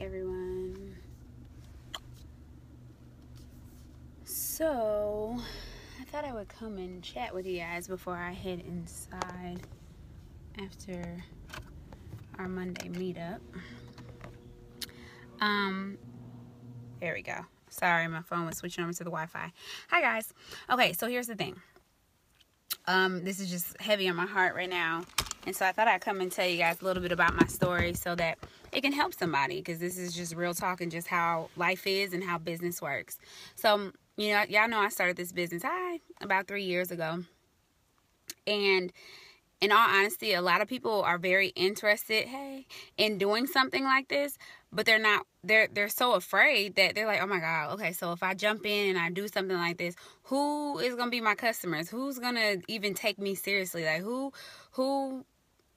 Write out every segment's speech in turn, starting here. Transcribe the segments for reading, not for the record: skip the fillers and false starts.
everyone. So, I thought I would come and chat with you guys before I head inside after our Monday meetup. There we go. Sorry, my phone was switching over to the Wi-Fi. Hi, guys. Okay, so here's the thing. This is just heavy on my heart right now. And so I thought I'd come and tell you guys a little bit about my story so that it can help somebody, because this is just real talk and just how life is and how business works. So, y'all know I started this business about 3 years ago. And in all honesty, a lot of people are very interested, in doing something like this, but they're so afraid that they're like, oh my God, okay, so if I jump in and I do something like this, who is going to be my customers? Who's going to even take me seriously? Like who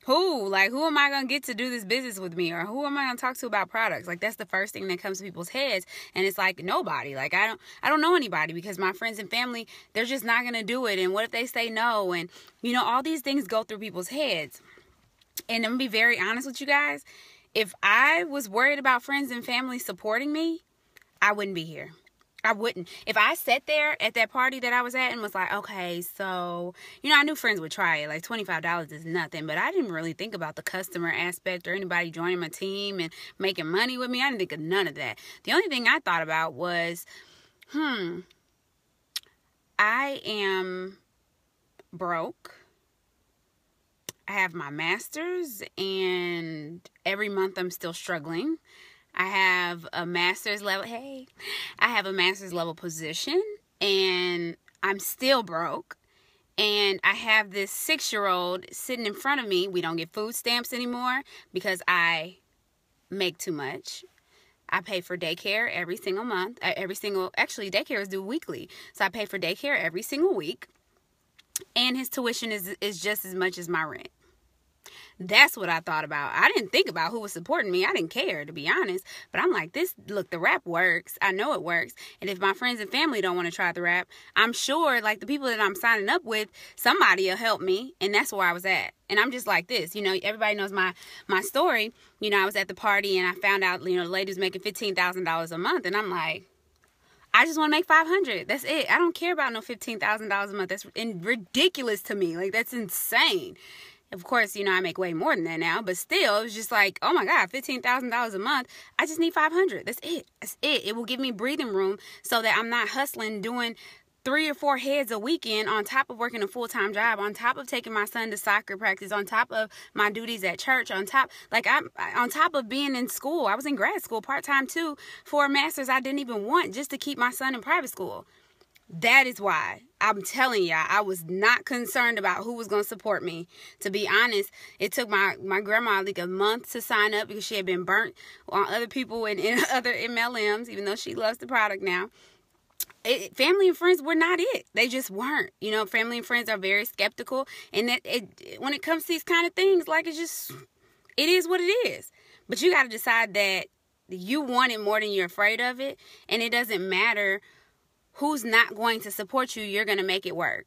am I going to get to do this business with me? Or who am I going to talk to about products? Like, that's the first thing that comes to people's heads. And it's like, nobody. Like, I don't know anybody, because my friends and family, they're just not going to do it. And what if they say no? And, all these things go through people's heads. And I'm going to be very honest with you guys. If I was worried about friends and family supporting me, I wouldn't be here. I wouldn't. If I sat there at that party that I was at and was like, okay, so, I knew friends would try it. Like, $25 is nothing. But I didn't really think about the customer aspect or anybody joining my team and making money with me. I didn't think of none of that. The only thing I thought about was, I am broke. I have my master's, and every month I'm still struggling. I have a master's level. I have a master's level position, and I'm still broke. And I have this 6-year-old sitting in front of me. We don't get food stamps anymore because I make too much. I pay for daycare every single month. Actually, daycare is due weekly. So I pay for daycare every single week. And his tuition is just as much as my rent. That's what I thought about. I didn't think about who was supporting me. I didn't care, to be honest. But I'm like, the rap works. I know it works. And if my friends and family don't want to try the rap, I'm sure, like, the people that I'm signing up with, somebody will help me. And that's where I was at. And I'm just like this. Everybody knows my story. I was at the party and I found out, the lady's making $15,000 a month. And I'm like, I just want to make $500. That's it. I don't care about no $15,000 a month. That's ridiculous to me. Like, that's insane. Of course, I make way more than that now, but still, it was just like, oh my God, $15,000 a month. I just need $500. That's it. That's it. It will give me breathing room so that I'm not hustling, doing 3 or 4 heads a weekend on top of working a full-time job, on top of taking my son to soccer practice, on top of my duties at church, on top of being in school. I was in grad school part-time too for a master's I didn't even want, just to keep my son in private school. That is why I'm telling y'all, I was not concerned about who was going to support me. To be honest, it took my grandma like a month to sign up because she had been burnt on other people and in other MLMs, even though she loves the product now. Family and friends were not it. They just weren't. Family and friends are very skeptical. And when it comes to these kind of things, like, it is what it is. But you got to decide that you want it more than you're afraid of it. And it doesn't matter who's not going to support you. You're going to make it work.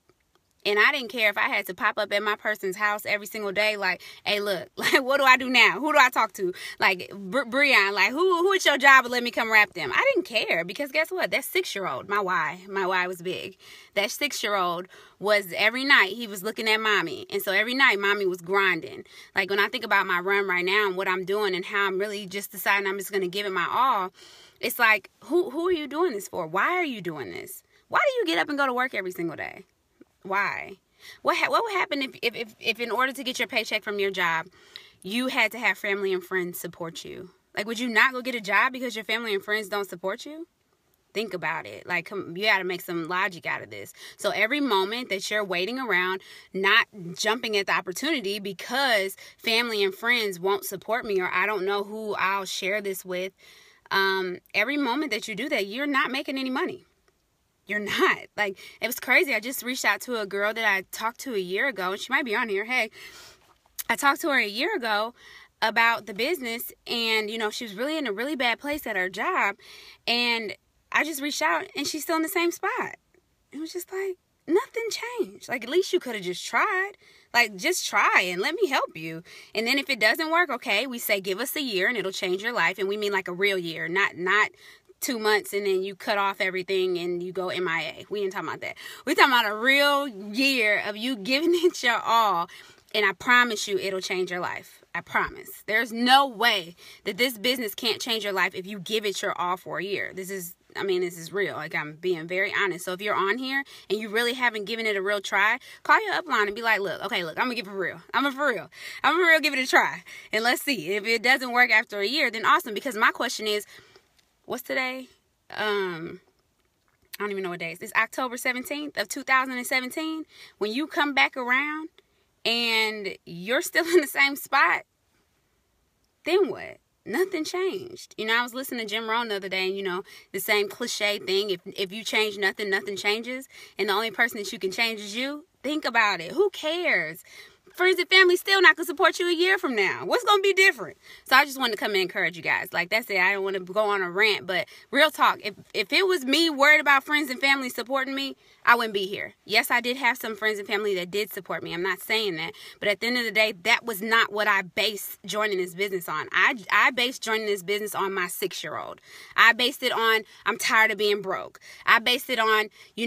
And I didn't care if I had to pop up at my person's house every single day. Like, hey, look, like, what do I do now? Who do I talk to? Like, Breon, like, who at your job would let me come rap them? I didn't care, because guess what? That 6-year-old, my why was big. That 6-year-old was every night he was looking at mommy. And so every night mommy was grinding. Like, when I think about my run right now and what I'm doing and how I'm really just deciding I'm just going to give it my all, it's like, who are you doing this for? Why are you doing this? Why do you get up and go to work every single day? Why? What would happen if in order to get your paycheck from your job, you had to have family and friends support you? Like, would you not go get a job because your family and friends don't support you? Think about it. Like, you got to make some logic out of this. So every moment that you're waiting around, not jumping at the opportunity because family and friends won't support me, or I don't know who I'll share this with, every moment that you do that, you're not making any money. You're not. Like, it was crazy. I just reached out to a girl that I talked to a year ago, and she might be on here. Hey, I talked to her a year ago about the business, and, she was really in a really bad place at her job, and I just reached out, and she's still in the same spot. It was just like, nothing changed. Like, at least you could have just tried. Like, just try and let me help you. And then if it doesn't work, okay, we say give us a year and it'll change your life. And we mean like a real year, not 2 months and then you cut off everything and you go MIA. We ain't talking about that. We're talking about a real year of you giving it your all. And I promise you, it'll change your life. I promise. There's no way that this business can't change your life if you give it your all for a year. This is real. Like, I'm being very honest. So if you're on here and you really haven't given it a real try, call your upline and be like, look, I'm going to give it for real. I'm for real give it a try. And let's see. If it doesn't work after a year, then awesome. Because my question is, what's today? I don't even know what day it is. It's October 17th of 2017. When you come back around and you're still in the same spot, then what? Nothing changed. I was listening to Jim Rohn the other day, and, the same cliche thing. If you change nothing, nothing changes. And the only person that you can change is you. Think about it. Who cares? Friends and family still not going to support you a year from now. What's going to be different? So I just wanted to come and encourage you guys. Like, that's it. I don't want to go on a rant, but real talk. If it was me worried about friends and family supporting me, I wouldn't be here. Yes, I did have some friends and family that did support me. I'm not saying that. But at the end of the day, that was not what I based joining this business on. I based joining this business on my 6-year-old. I based it on, I'm tired of being broke. I based it on, you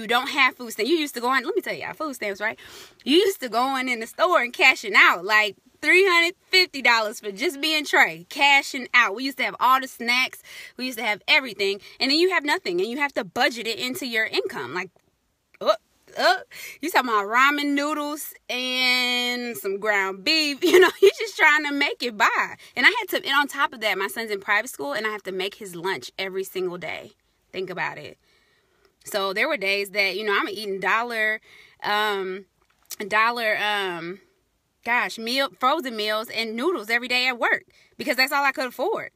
don't have food stamps. You used to go on, let me tell you, food stamps, right? You used to go in the store and cashing out like $350 for just being Trey, cashing out. We used to have all the snacks. We used to have everything. And then you have nothing and you have to budget it into your income. Like, you talking about ramen noodles and some ground beef. You're just trying to make it by. And on top of that, my son's in private school and I have to make his lunch every single day. Think about it. So there were days that, I'm eating frozen meals and noodles every day at work because that's all I could afford.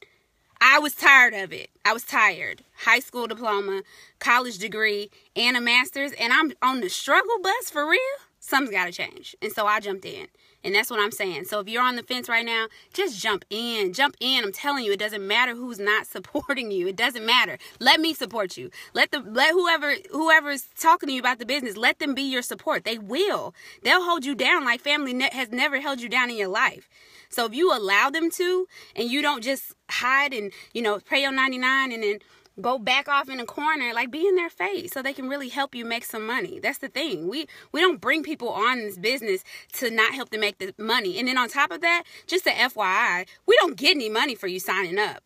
I was tired of it. I was tired. High school diploma, college degree, and a master's, and I'm on the struggle bus for real. Something's got to change. And so I jumped in. And that's what I'm saying. So if you're on the fence right now, just jump in. Jump in. I'm telling you, it doesn't matter who's not supporting you. It doesn't matter. Let me support you. Let whoever's talking to you about the business, let them be your support. They will. They'll hold you down like family has never held you down in your life. So if you allow them to, and you don't just hide and, pay your 99 and then go back off in a corner, like, be in their face so they can really help you make some money. That's the thing. We don't bring people on this business to not help them make the money. And then on top of that, just a FYI, we don't get any money for you signing up.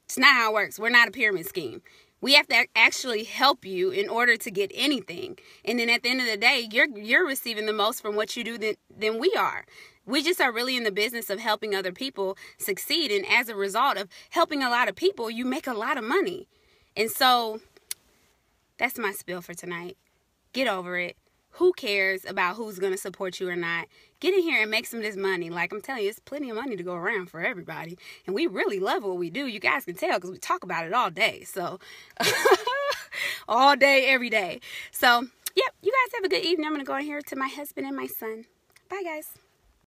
It's not how it works. We're not a pyramid scheme. We have to actually help you in order to get anything. And then at the end of the day, you're receiving the most from what you do than we are. We just are really in the business of helping other people succeed. And as a result of helping a lot of people, you make a lot of money. And so that's my spiel for tonight. Get over it. Who cares about who's going to support you or not? Get in here and make some of this money. Like, I'm telling you, it's plenty of money to go around for everybody. And we really love what we do. You guys can tell because we talk about it all day. So, all day, every day. So, yep, you guys have a good evening. I'm going to go in here to my husband and my son. Bye, guys.